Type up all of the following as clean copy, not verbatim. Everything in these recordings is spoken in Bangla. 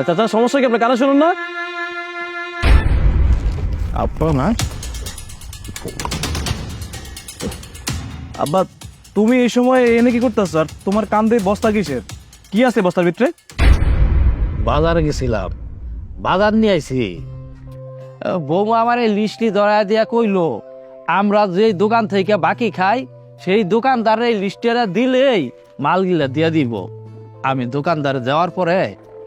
চাচা সমস্যা কি? আপনি কানে শুনুন না? আব্বা না, আব্বা তুমি এই সময় এনে কি করতেছ? আর তোমার কান্দে বস্তা কিসের? কি আছে বস্তার ভিতরে? বাজারে গেছিলাম, বাজার নিয়ে আইছি। বৌমা আমার এই লিস্টি ধরা দিয়া কইলো আমরা যে দোকান থেকে বাকি খাই সেই দোকানদারের এই লিস্টিটা দিলেই মালগুলা দিয়া দিব। আমি দোকানদারে যাওয়ার পরে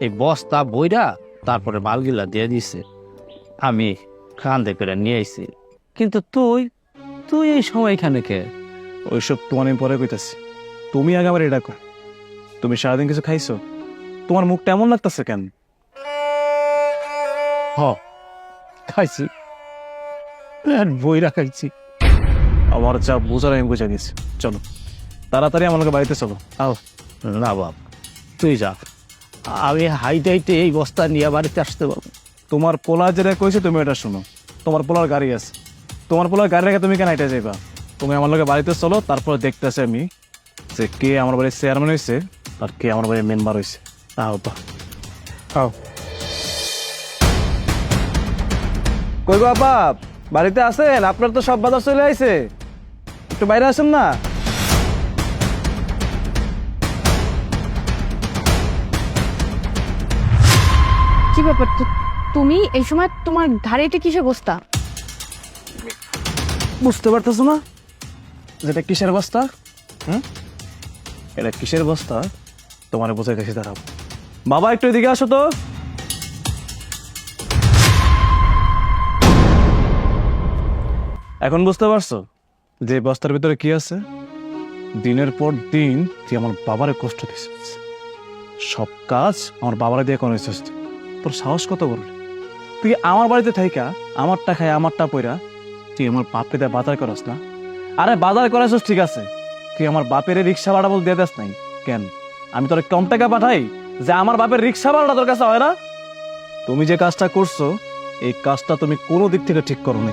এই বস্তা বইরা তারপরে মালগুলা দিয়ে দিছে। আমি কান্দে করে নিয়ে আইছি। কিন্তু তুই তুই এই সময় এখানে কে? ওইসব তোমার আমি পরে কইতাছি, তুমি আগে আমার এটা কর। তুমি সারাদিন কিছু খাইছো? তোমার মুখটা এমন লাগতেছে কেন? হ, খাইছি, পেট বইরা খাইছি। আমার যা বোঝার আমি বুঝা গেছি। চলো তাড়াতাড়ি আমার লোকের বাড়িতে চলো। আও, না বাপ, তুই যা, আমি হাইটে হাইটে এই বস্তা নিয়ে বাড়িতে আসতে পারবো। তোমার পোলা যেটা কইছে তুমি এটা শোনো। তোমার পোলার গাড়ি আছে, তোমার পোলার গাড়ি রেখে তুমি কেন হাইটে যাইবা? তুমি আমার লোকের বাড়িতে চলো, তারপর দেখতেছি আমি যে কে আমার বাড়ির চেয়ারম্যান হয়েছে আর কে আমার বাড়ির মেম্বার হয়েছে। আও বা, আও। কই গো আপা, বাড়িতে আছেন? আপনার তো সব বাজার চলে আইছে, একটু বাইরে আসেন না। কি ব্যাপার তুমি এই সময় তোমার ঘাড়ে এটা কিসের বস্তা? বুঝতে পারতেছো না যেটা কিসের বস্তা? এটা কিসের বস্তা তোমার বোঝাই দেখি, দাঁড়াবো। বাবা একটু এদিকে আসো তো। এখন বুঝতে পারছো যে বস্তার ভিতরে কি আছে? দিনের পর দিন তুই আমার বাবারে কষ্ট দিছিস, সব কাজ আমার বাবারে দিয়ে করেছিস। তোর সাহস কত বললি? তুই আমার বাড়িতে থাইকা আমারটা খাই আমারটা পইরা তুই আমার বাপকে দিয়ে বাজার করস না? আরে বাজার করেছিস ঠিক আছে, তুই আমার বাপের রিক্সা ভাড়া বল দিয়ে দেস নাই কেন? আমি তোর কম টাকা পাঠাই যে আমার বাপের রিক্সা ভাড়াটা তোর কাছে হয় না? তুমি যে কাজটা করছো এই কাজটা তুমি কোনো দিক থেকে ঠিক করো নি।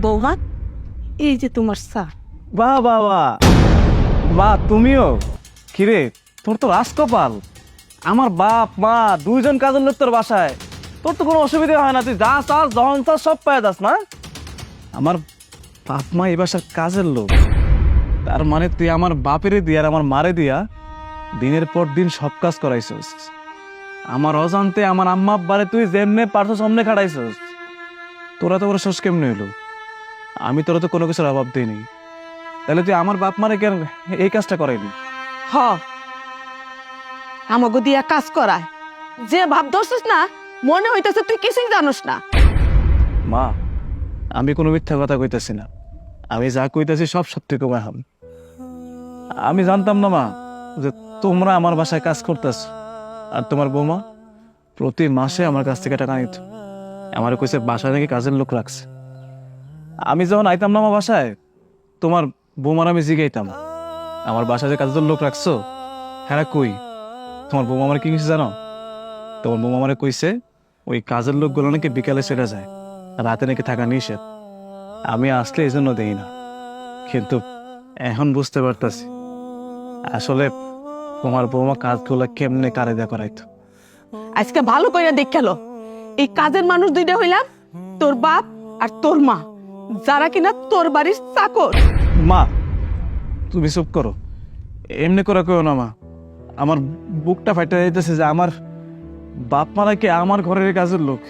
বৌমা, এই যে তোমার চা। বাহ বাহ বাহ, মা তুমিও? কিরে তোর তো রাজকপাল, আমার বাপ মা দুইজন কাজের লোক তোর বাসায়, তোর তো কোনো অসুবিধা হয় না, তুই যা চাস যখন চাস সব পায় যাস না? আমার বাপ মা এই বাসার কাজের লোক, তার মানে তুই আমার বাপেরে দিয়া আর আমার মারে দিয়া দিনের পর দিন সব কাজ করাইছস। আমার অজান্তে আমার আম্মা আব্বারে তুই যেমনে পারছো সামনে খাটাইছস। তোরা তো বড় শেষ কেমনে হইলো? আমি তোরা তো কোনো কিছুর অভাব দিইনি, তাহলে তুই আমার বাপ মারে কেন এই কাজটা করাইলি? হ, আমাকে দিয়া কাজ করায়। যে ভাব ধরছিস না, মনে হইতেছে তুই কিছুই জানোস না। মা আমি কোনো মিথ্যা কথা কইতেছি না, আমি যা কইতেছি সব সত্যি কমে হাম। আমি জানতাম না মা যে তোমরা আমার বাসায় কাজ করতেছ, আর তোমার বৌমা প্রতি মাসে আমার কাছ থেকে টাকা নিত। আমার কইছে বাসায় নাকি কাজের লোক রাখছে। আমি যখন আইতাম না আমার বাসায়, তোমার বৌমার আমি জিগাইতাম আমার বাসায় যে কাজের লোক রাখছো, হ্যাঁ কই? তোমার বৌমা আমার কি কিছু জানো? তোমার বৌমা আমার কইছে ওই কাজের লোকগুলো নাকি বিকালে চলে যায়, রাতে নাকি থাকা নিষেধ। আমি আসলে এই জন্য দেই না, কিন্তু এখন বুঝতে পারতাছি আসলে তোমার বৌমা কাজগুলো কেমনে কারে দেয়া করাইতো। আজকে ভালো করে দেখালো, এই কাজের মানুষ দুইটা হইলাম তোর বাপ আর তোর মা, যারা কিনা তোর বাড়ির চাকর। মা তুমি চুপ করো, এমনি করে কেউ না মা। আমার বুকটা ফাইটা যাইতেছে যে আমার বাপ মা নাকি আমার ঘরের কাজের লোক,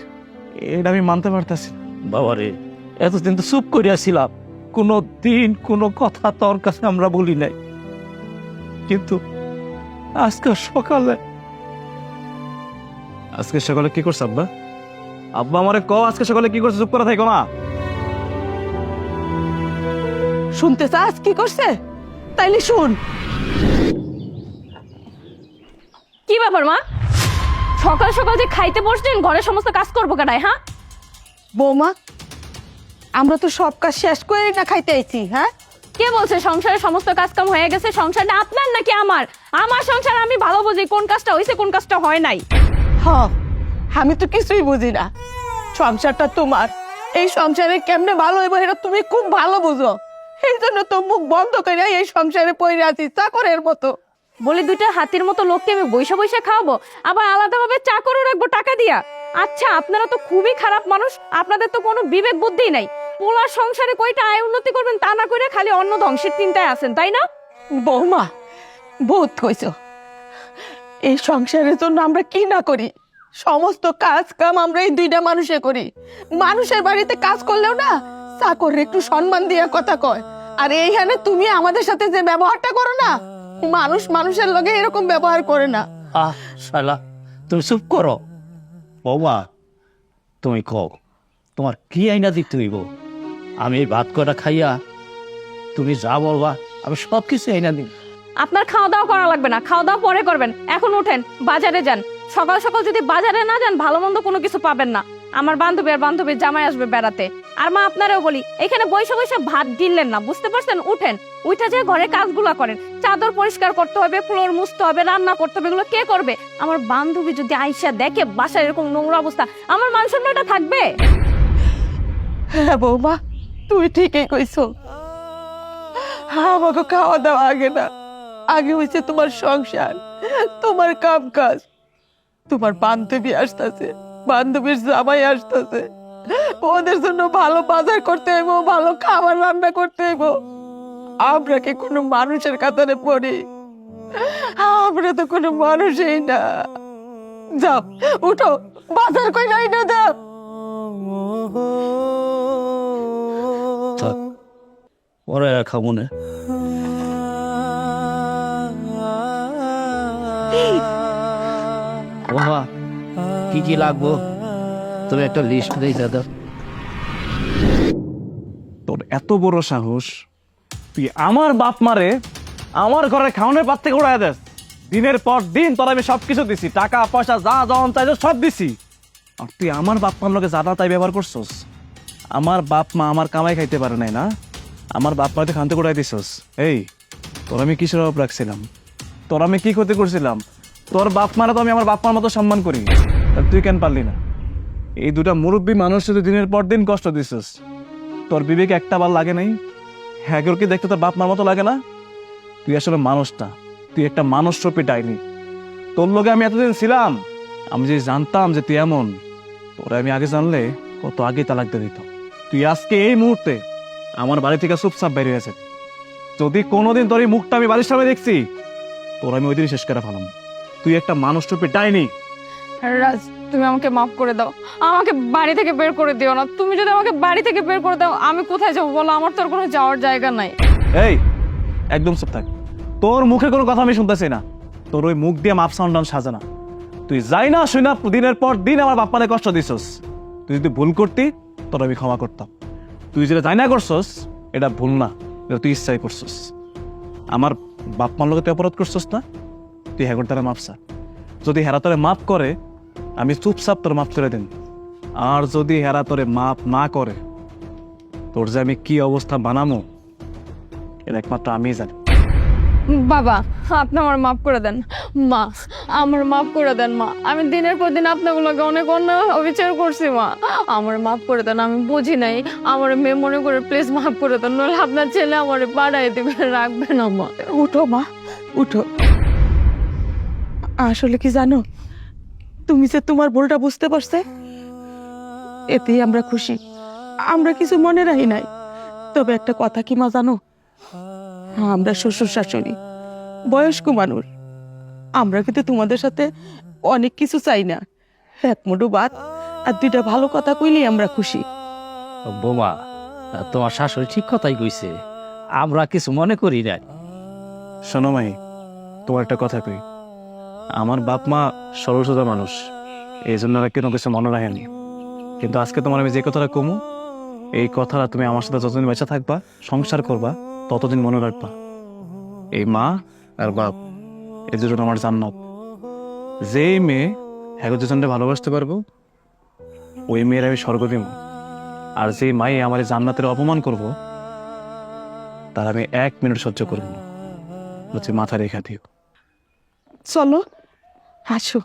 এটা আমি মানতে পারতাছি। বাবারে, এতদিন তো চুপ করিয়াছিলাম, কোনো দিন কোনো কথা তোর কাছে আমরা বলি নাই, কিন্তু আজকে সকালে আজকে সকালে কি করছ আব্বা? আব্বা আমারে ক আজকে সকালে কি করছে? চুপ করে থাকো না। শুনতে চাস কি করছে? তাইলে শুন। কি ব্যাপার মা, সকাল সকাল যে খাইতে বসছেন, ঘরের সমস্ত কাজ করবো কাটায়? হ্যাঁ বৌমা, আমরা তো সব কাজ শেষ করে না খাইতে আইছি। হ্যাঁ, কে বলছে সংসারের সমস্ত কাজ কাম হয়ে গেছে? সংসারটা আপনার নাকি আমার? আমার সংসার আমি ভালো বুঝি কোন কাজটা হয়েছে কোন কাজটা হয় নাই। হ, আমি তো কিছুই বুঝি না। সংসারটা তোমার, এই সংসারে কেমনে ভালো হইব এটা তুমি খুব ভালো বুঝো। এই জন্য তো মুখ বন্ধ করে এই সংসারে পড়ে আছি চাকরের মতো। বলি দুইটা হাতির মতো লোককে আমি বৈশা বৈশা খাওয়াবো, আবার আলাদাভাবে চাকরও রাখবো টাকা দিয়া? আচ্ছা, আপনারা তো খুবই খারাপ মানুষ, আপনাদের তো কোনো বিবেক বুদ্ধিই নাই। পোলার সংসারে কয়টা আয় উন্নতি করবেন তা না করে খালি অন্য ধ্বংসের চিন্তায় আছেন, তাই না? বৌমা, বহুত কইছো। এই সংসারের জন্য আমরা কি না করি, সমস্ত কাজ কাম আমরা এই দুইটা মানুষে করি। মানুষের বাড়িতে কাজ করলেও না চাকর একটু সম্মান দিয়ে কথা কয়, আর এইখানে তুমি আমাদের সাথে যে ব্যবহারটা করো না, মানুষ মানুষের লগে এরকম ব্যবহার করে না। আহ শালা, তুমি চুপ করো। বৌমা, তুমি কও তোমার কি আইনা দিতে হইব? আমি এই ভাত কটা খাইয়া তুমি যা বলবা আমি সব কিছু আইনা দিই। আপনার খাওয়া দাওয়া করা লাগবে না, খাওয়া দাওয়া পরে করবেন। এখন ওঠেন, বাজারে যান। সকাল সকাল যদি বাজারে না যান ভালো মন্দ কোনো কিছু পাবেন না। আমার বান্ধবী আর বান্ধবীর জামাই আসবে বেড়াতে। আর মা, আপনারাও বলি, এখানে বৈশা বৈশা ভাত গিললেন না, বুঝতে পারছেন? উঠেন, উঠে যে ঘরের কাজগুলো করেন। চাদর পরিষ্কার করতে হবে, ফ্লোর মুছতে হবে, রান্না করতে হবে, এগুলো কে করবে? আমার বান্ধবী যদি আইসা দেখে বাসায় এরকম নোংরা অবস্থা, আমার মান সম্মানটা থাকবে? হ্যাঁ বৌমা, তুই ঠিকই কইছো। আমাকে খাওয়া দাওয়া আগে না, আগে হয়েছে তোমার সংসার, তোমার কাম কাজ। তোমার বান্ধবী আসতেছে, বান্ধবীর জামাই আসতেছে, ওদের জন্য ভালো বাজার করতে হইব, ভালো খাবার রান্না করতে হইব। আমরা কি কোনো মানুষের কাতারে পড়ি? আমরা তো কোনো মানুষই না। যাও, উঠো, বাজার কই নাই না দাও। পরে রাখা মনে। বাবা, কি কি লাগবো তুমি একটা লিস্ট দিয়ে দাও। তোর এত বড় সাহস, তুই আমার বাপ মারে আমার ঘরে খাওয়ানোর পাত থেকে উড়াই দেস। দিনের পর দিন তোর আমি সবকিছু দিছি, টাকা পয়সা যা যখন চাইছো সব দিছি, আর তুই আমার বাপ মার লোকে যা তাই ব্যবহার করছস। আমার বাপ মা আমার কামাই খাইতে পারে নাই না, আমার বাপ মাকে খানতে উড়াই দিছস। এই, তোর আমি কিসের অভাব রাখছিলাম? তোর আমি কি ক্ষতি করছিলাম? তোর বাপ মারা তো আমি আমার বাপ মার মতো সম্মান করি, আর তুই কেন পারলি না? এই দুটা মুরব্বী মানুষ শুধু দিনের পর দিন কষ্ট দিছস, তোর বিবেক একটা বার লাগে নাই? হ্যাঁ, কি দেখতে তোর বাপ মার মতো লাগে না? তুই আসলে মানুষটা, তুই একটা মানুষ রূপী ডাইনি। তোর লোকে আমি এতদিন ছিলাম, আমি যে জানতাম যে তুই এমন, তোরা আমি আগে জানলে কত আগে তালাক দিয়ে দিত। তুই আজকে এই মুহূর্তে আমার বাড়ি থেকে চুপচাপ বেরিয়ে গেছে। যদি কোনোদিন তোর এই মুখটা আমি বাড়ির সামনে দেখছি, তোর আমি ওই দিনই শেষ করে ফেলাম। তুই একটা মানুষ রূপী ডাইনি। রাজ, তুমি আমাকে মাফ করে দাও, আমাকে বাড়ি থেকে বের করে দিও না। তুমি যদি আমাকে বাড়ি থেকে বের করে দাও, আমি কোথায় যাবো বলো? আমার তো আর কোনো যাওয়ার জায়গা নাই। এই, একদম চুপ থাক। তোর মুখে কোনো কথা আমি শুনতেছি না। তোর ওই মুখ দিয়ে মাপ সাউন্ড সাজে না। তুই যাই না শুই না দিনের পর দিন আমার বাপ্পারে কষ্ট দিছস। তুই যদি ভুল করতি তোর আমি ক্ষমা করতাম। তুই যেটা যাই না করছস এটা ভুল না, এটা তুই ইচ্ছাই করছস। আমার বাপমার লোকে তুই অপরাধ করছস না, তুই হ্যাঁ তারা মাপ চা। যদি হেরা তোরে মাফ করে আমি চুপচাপ তোর মাফ করে দিন, আর যদি হেরা তোরে মাফ না করে তোর যে আমি কি অবস্থা বানামো এটা একমাত্র আমিই জানি। বাবা, আপনি আমার মাফ করে দেন। মা, আমার মাফ করে দেন। মা, আমি দিনের পর দিন আপনাগুলোকে অনেক অন্যায় অবিচার করছি। মা, আমার মাফ করে দেন, আমি বুঝি নাই। আমার মেয়ে মনে করে প্লিজ মাফ করে দেন, নইলে আপনার ছেলে আমার পাড়ায় দিবে, রাখবে না। মা, উঠো মা, উঠো। আসলে কি জানো, তুমি যে তোমার ভুলটা বুঝতে পারছে, এতেই আমরা খুশি। আমরা কিছু মনে রাখি নাই। তবে একটা কথা কি মা জানো, আমরা শ্বশুর শাশুড়ি বয়স্ক মানুষ, আমরা কিন্তু তোমাদের সাথে অনেক কিছু চাই না। এক মুঠো ভাত আর দুইটা ভালো কথা কইলেই আমরা খুশি। বোমা, তোমার শাশুড়ি ঠিক কথাই কইছে, আমরা কিছু মনে করি নাই। শোনো মাই, তোমার একটা কথা কই। আমার বাপ মা সরল সোজা মানুষ, এই জন্য আর কোনো কিছু মনে রাখেনি। কিন্তু আজকে তোমার আমি যে কথাটা কমু, এই কথাটা তুমি আমার সাথে যতদিন বেঁচে থাকবা, সংসার করবা, ততদিন মনে রাখবা। এই মা আর বাপ এই দুজন আমার জান্নাত। যেই মেয়ে হ্যাঁ দুজনকে ভালোবাসতে পারবো, ওই মেয়ের আমি স্বর্গ দিব। আর যেই মাই আমার এই জান্নাতের অপমান করব, তার আমি 1 মিনিট সহ্য করবো না। হচ্ছে মাথা রেখা দিও। চলো, আসো।